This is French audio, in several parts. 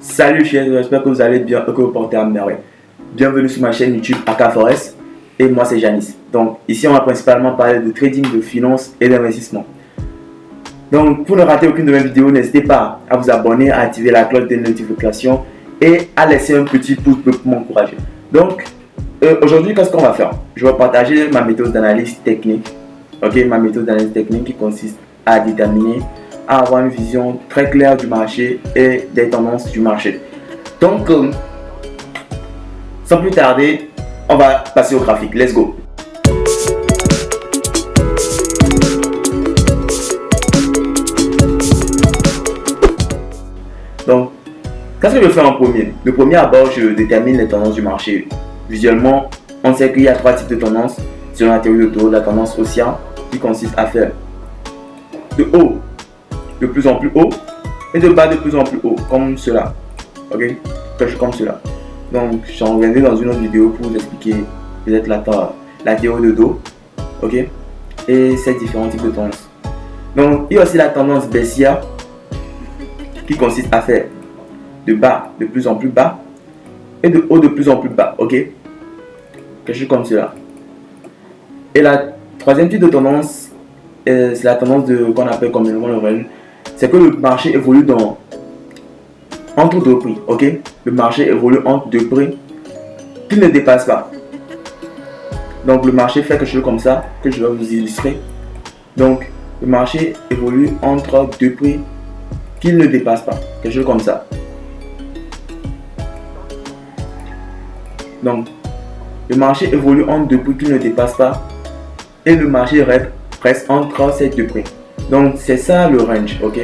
Salut chers, j'espère que vous allez bien et que vous portez à merveille. Bienvenue sur ma chaîne YouTube AK Forest et moi c'est Janice. Donc ici on va principalement parler de trading, de finance et d'investissement. Donc pour ne rater aucune de mes vidéos, n'hésitez pas à vous abonner, à activer la cloche de notification et à laisser un petit pouce bleu pour m'encourager. Donc aujourd'hui qu'est-ce qu'on va faire? Je vais partager ma méthode d'analyse technique. Ok, ma méthode d'analyse technique qui consiste à déterminer, à avoir une vision très claire du marché et des tendances du marché. Donc, sans plus tarder, on va passer au graphique. Let's go. Donc, qu'est-ce que je fais en premier? Le premier abord, je détermine les tendances du marché. Visuellement, on sait qu'il y a trois types de tendances selon la théorie de Toro. La tendance haussière qui consiste à faire de haut de plus en plus haut et de bas de plus en plus haut, comme cela. Ok, comme cela. Donc j'en reviendrai dans une autre vidéo pour vous expliquer peut-être la théorie de dos, ok, et ces différents types de tendances. Donc il y a aussi la tendance baissière qui consiste à faire de bas de plus en plus bas et de haut de plus en plus bas, ok, quelque chose comme cela. Et la troisième type de tendance, c'est la tendance qu'on appelle communément le range. C'est que le marché évolue entre deux prix, ok? Le marché évolue entre deux prix qui ne dépassent pas. Donc le marché fait quelque chose comme ça que je vais vous illustrer. Donc le marché évolue entre deux prix qui ne dépassent pas, quelque chose comme ça. Donc le marché évolue entre deux prix qui ne dépassent pas et le marché reste entre ces deux prix. Donc c'est ça le range, ok?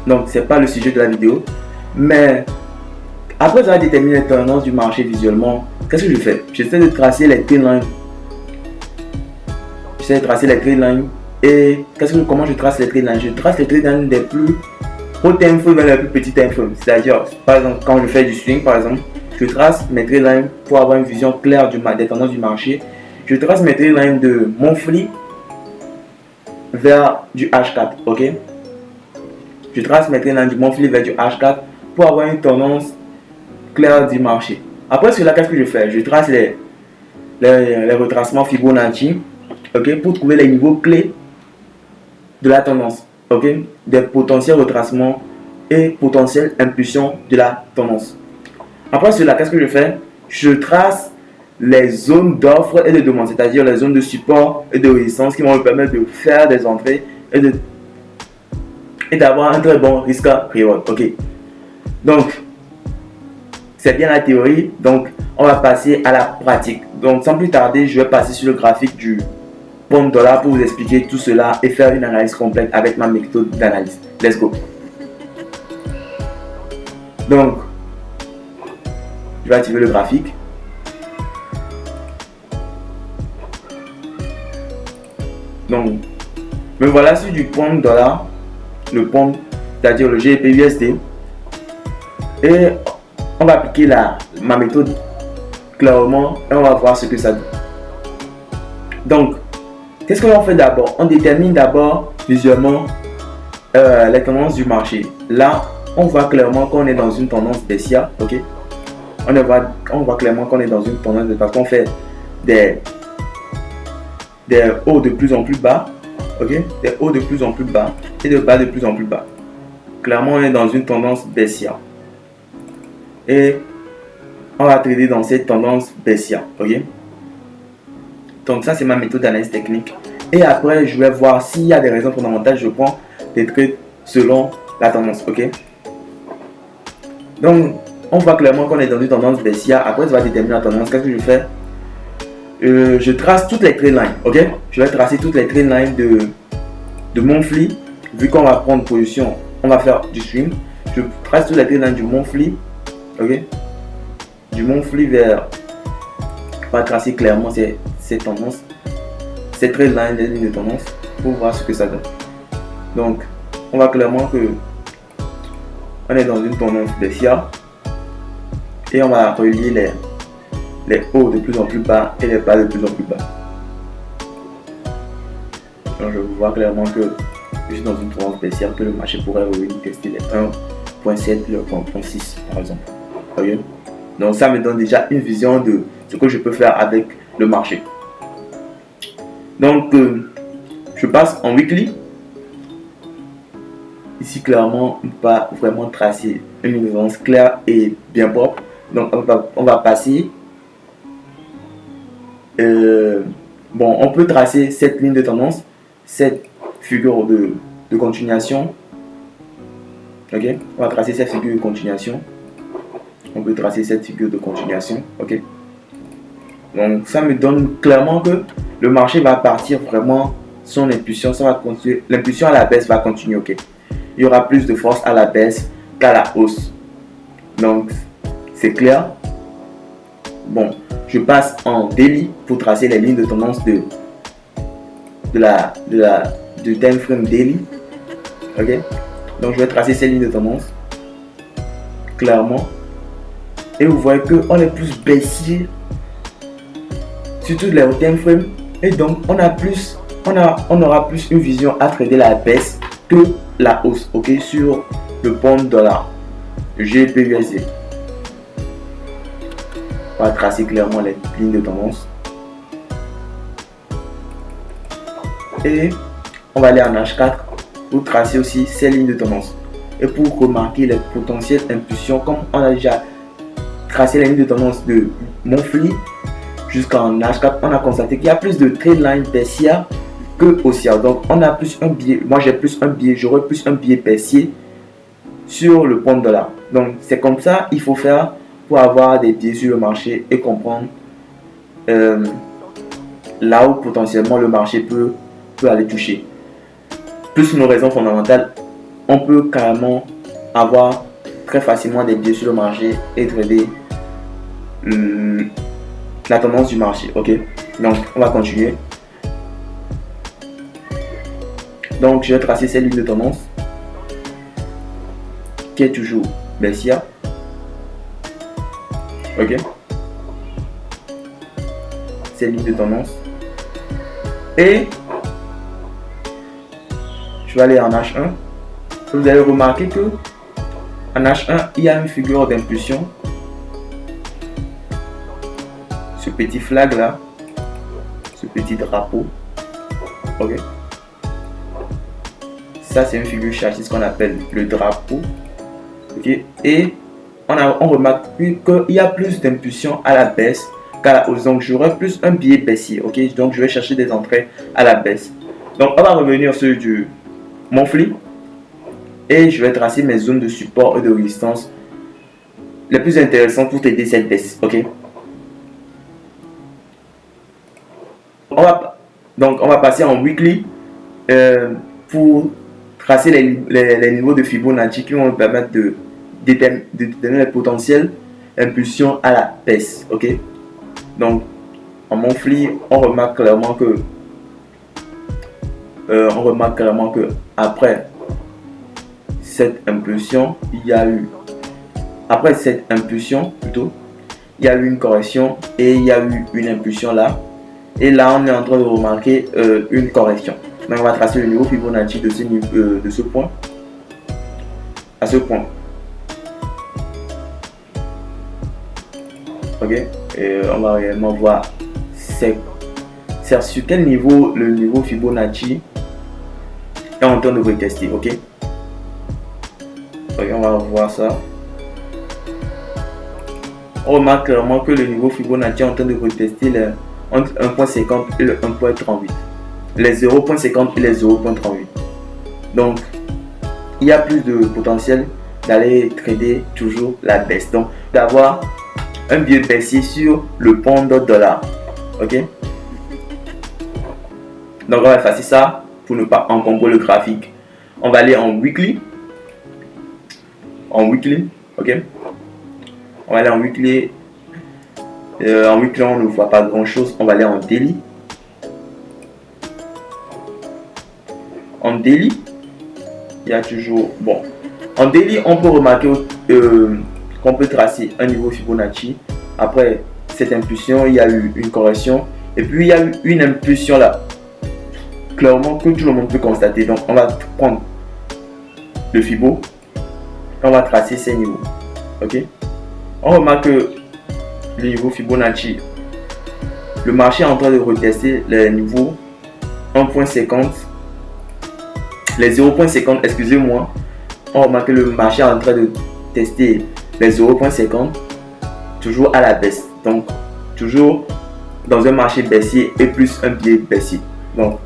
Donc c'est pas le sujet de la vidéo, mais après avoir déterminé les tendances du marché visuellement, qu'est-ce que je fais? J'essaie de tracer les trendlines. Et comment je trace les trendlines? Je trace les trendlines des plus hauts time frames vers les plus petits time frames. C'est-à-dire, par exemple, quand je fais du swing, par exemple, je trace mes trendlines pour avoir une vision claire des tendances du marché. Je trace mes trendlines de monthly vers du H4, ok? Je trace mes trendlines du monthly vers du H4 pour avoir une tendance claire du marché. Après cela, qu'est-ce que je fais? Je trace les retracements Fibonacci, ok, pour trouver les niveaux clés de la tendance, ok, des potentiels retracements et potentielles impulsions de la tendance. Après cela, qu'est-ce que je fais? Je trace les zones d'offre et de demande, c'est-à-dire les zones de support et de résistance qui vont me permettre de faire des entrées et d'avoir un très bon risque reward. Ok, donc c'est bien la théorie, donc on va passer à la pratique. Donc sans plus tarder, je vais passer sur le graphique du pound dollar pour vous expliquer tout cela et faire une analyse complète avec ma méthode d'analyse. Let's go. Donc je vais activer le graphique. Donc, me voilà sur du pound dollar, le pound, c'est-à-dire le GBP/USD, et on va appliquer ma méthode clairement et on va voir ce que ça donne. Donc, qu'est-ce que l'on fait d'abord? On détermine d'abord visuellement les tendances du marché. Là, on voit clairement qu'on est dans une tendance baissière, ok? On voit clairement qu'on est dans une tendance baissière parce qu'on fait des hauts de plus en plus bas, ok, des hauts de plus en plus bas et des bas de plus en plus bas. Clairement, on est dans une tendance baissière et on va trader dans cette tendance baissière, ok. Donc ça, c'est ma méthode d'analyse technique. Et après, je vais voir s'il y a des raisons fondamentales. Je prends des trades selon la tendance, ok. Donc, on voit clairement qu'on est dans une tendance baissière. Après, ça va déterminer la tendance. Qu'est-ce que je fais? Je trace toutes les trendlines, ok. Je vais tracer toutes les trendlines de monthly. Vu qu'on va prendre position, on va faire du swing. Je trace toutes les trendlines du monthly, ok. Du monthly vers, on va tracer clairement ces tendances, ces trendlines, les lignes de tendance pour voir ce que ça donne. Donc, on voit clairement que on est dans une tendance baissière et on va relier les hauts de plus en plus bas et les bas de plus en plus bas. Donc je vois clairement que je suis dans une tendance baissière, que le marché pourrait revenir tester les 1 0.7, le 0.6 par exemple. Voyez? Donc ça me donne déjà une vision de ce que je peux faire avec le marché. Donc je passe en weekly. Ici clairement on ne peut pas vraiment tracer une ligne de tendance claire et bien propre. Donc on va passer. Bon, on peut tracer cette ligne de tendance, cette figure de continuation. Ok, on va tracer cette figure de continuation. On peut tracer cette figure de continuation. Ok, donc ça me donne clairement que le marché va partir vraiment son impulsion. Ça va continuer, l'impulsion à la baisse va continuer. Ok, il y aura plus de force à la baisse qu'à la hausse. Donc c'est clair. Bon, je passe en daily pour tracer les lignes de tendance du time frame daily. Ok, donc je vais tracer ces lignes de tendance clairement. Et vous voyez qu'on est plus baissier, surtout les time frame. Et donc on aura plus une vision à trader la baisse que la hausse. Ok, sur le pound dollar GBPUSD. On va tracer clairement les lignes de tendance. Et on va aller en H4 pour tracer aussi ces lignes de tendance. Et pour remarquer les potentielles impulsions, comme on a déjà tracé les lignes de tendance de monthly jusqu'en H4, on a constaté qu'il y a plus de trade line baissière que haussière. Donc on a plus un biais, moi j'ai plus un biais, j'aurai plus un biais baissier sur le pound dollar. Donc c'est comme ça il faut faire pour avoir des biais sur le marché et comprendre là où potentiellement le marché peut aller toucher. Plus nos raisons fondamentales, on peut carrément avoir très facilement des biais sur le marché et trader la tendance du marché. Ok, donc on va continuer. Donc je vais tracer cette ligne de tendance qui est toujours baissière. Ok, cette ligne de tendance. Et je vais aller en H1. Vous allez remarquer que en H1 il y a une figure d'impulsion. Ce petit flag là, ce petit drapeau. Ok, ça c'est une figure chassis qu'on appelle le drapeau. Ok, et on remarque qu'il y a plus d'impulsion à la baisse qu'à la hausse. Donc j'aurai plus un biais baissier. Ok, donc je vais chercher des entrées à la baisse. Donc on va revenir sur du monthly et je vais tracer mes zones de support et de résistance les plus intéressantes pour t'aider cette baisse. Ok, on va passer en weekly pour tracer les niveaux de Fibonacci qui vont nous permettre de déterminer les potentielles impulsions à la baisse. Ok, donc en monthly on remarque clairement que après cette impulsion il y a eu une correction et il y a eu une impulsion là, et là on est en train de remarquer une correction. Donc on va tracer le niveau Fibonacci de ce point à ce point. Ok, et on va réellement voir c'est sur quel niveau le niveau Fibonacci est en train de retester. Ok, on va voir ça. On remarque clairement que le niveau Fibonacci est en train de retester entre 1.50 et le 1.38, les 0.50 et les 0.38. donc il y a plus de potentiel d'aller trader toujours la baisse, donc d'avoir un biais baissier sur le pound dollar. Ok, donc on va effacer ça pour ne pas encombrer le graphique. On va aller en weekly. Ok, on va aller en weekly. En weekly on ne voit pas grand chose. On va aller en daily. En daily il y a toujours, bon, en daily on peut remarquer qu'on peut tracer un niveau Fibonacci. Après cette impulsion il y a eu une correction et puis il y a eu une impulsion là, clairement, que tout le monde peut constater. Donc on va prendre le Fibo on va tracer ces niveaux. Ok, on remarque que le niveau Fibonacci, le marché est en train de retester les niveaux 1.50, les 0.50, excusez-moi. On remarque que le marché est en train de tester les 0.50 toujours à la baisse, donc toujours dans un marché baissier et plus un pied baissier. Donc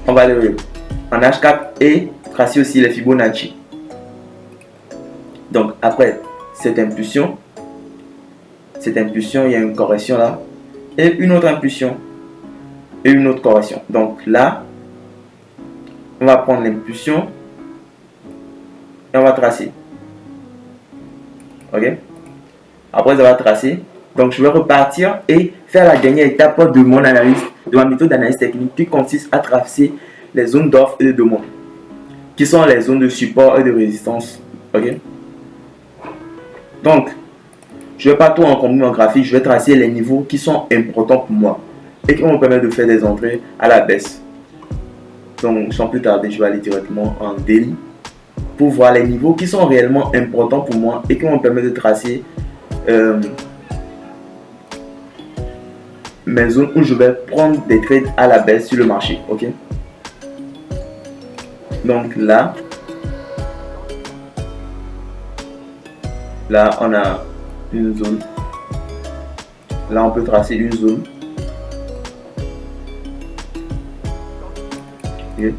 on va aller en H4 et tracer aussi les Fibonacci. Donc après cette impulsion, il y a une correction là et une autre impulsion et une autre correction. Donc là on va prendre l'impulsion et on va tracer. Ok, après ça va tracer, donc je vais repartir et faire la dernière étape de mon analyse, de ma méthode d'analyse technique, qui consiste à tracer les zones d'offre et de demande, qui sont les zones de support et de résistance. Ok, donc je ne vais pas tout encombrer mon graphique, je vais tracer les niveaux qui sont importants pour moi et qui vont me permettre de faire des entrées à la baisse. Donc sans plus tarder, je vais aller directement en daily pour voir les niveaux qui sont réellement importants pour moi et qui vont me permettre de tracer mes zones où je vais prendre des trades à la baisse sur le marché. Ok, donc là on a une zone, là on peut tracer une zone. Okay.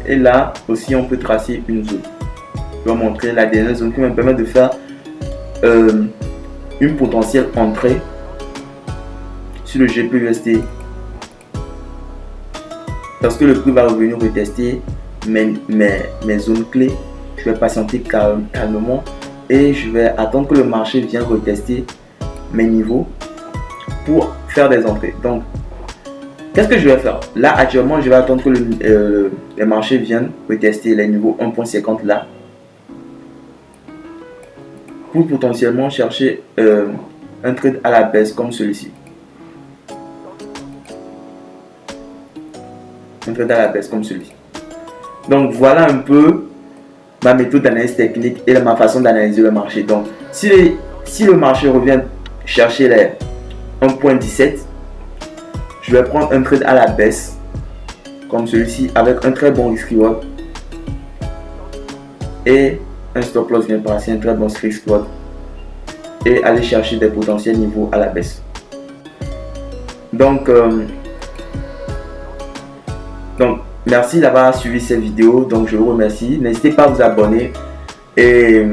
Et là aussi on peut tracer une zone. Je vais montrer la dernière zone qui me permet de faire une potentielle entrée sur le GPUSD. Lorsque le prix va revenir retester mes zones clés, je vais patienter calmement et je vais attendre que le marché vienne retester mes niveaux pour faire des entrées. Donc qu'est-ce que je vais faire? Là actuellement je vais attendre que les marchés viennent retester les niveaux 1.50 là pour potentiellement chercher un trade à la baisse comme celui-ci. Un trade à la baisse comme celui-ci. Donc voilà un peu ma méthode d'analyse technique et ma façon d'analyser le marché. Donc si le marché revient chercher les 1.17, je vais prendre un trade à la baisse comme celui-ci avec un très bon risk reward et un stop loss bien placé, un très bon risk reward, et aller chercher des potentiels niveaux à la baisse. Donc merci d'avoir suivi cette vidéo. Donc je vous remercie. N'hésitez pas à vous abonner et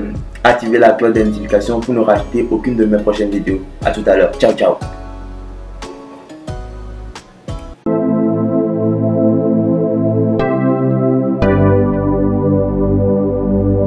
activer la cloche de notification pour ne rater aucune de mes prochaines vidéos. À tout à l'heure. Ciao ciao.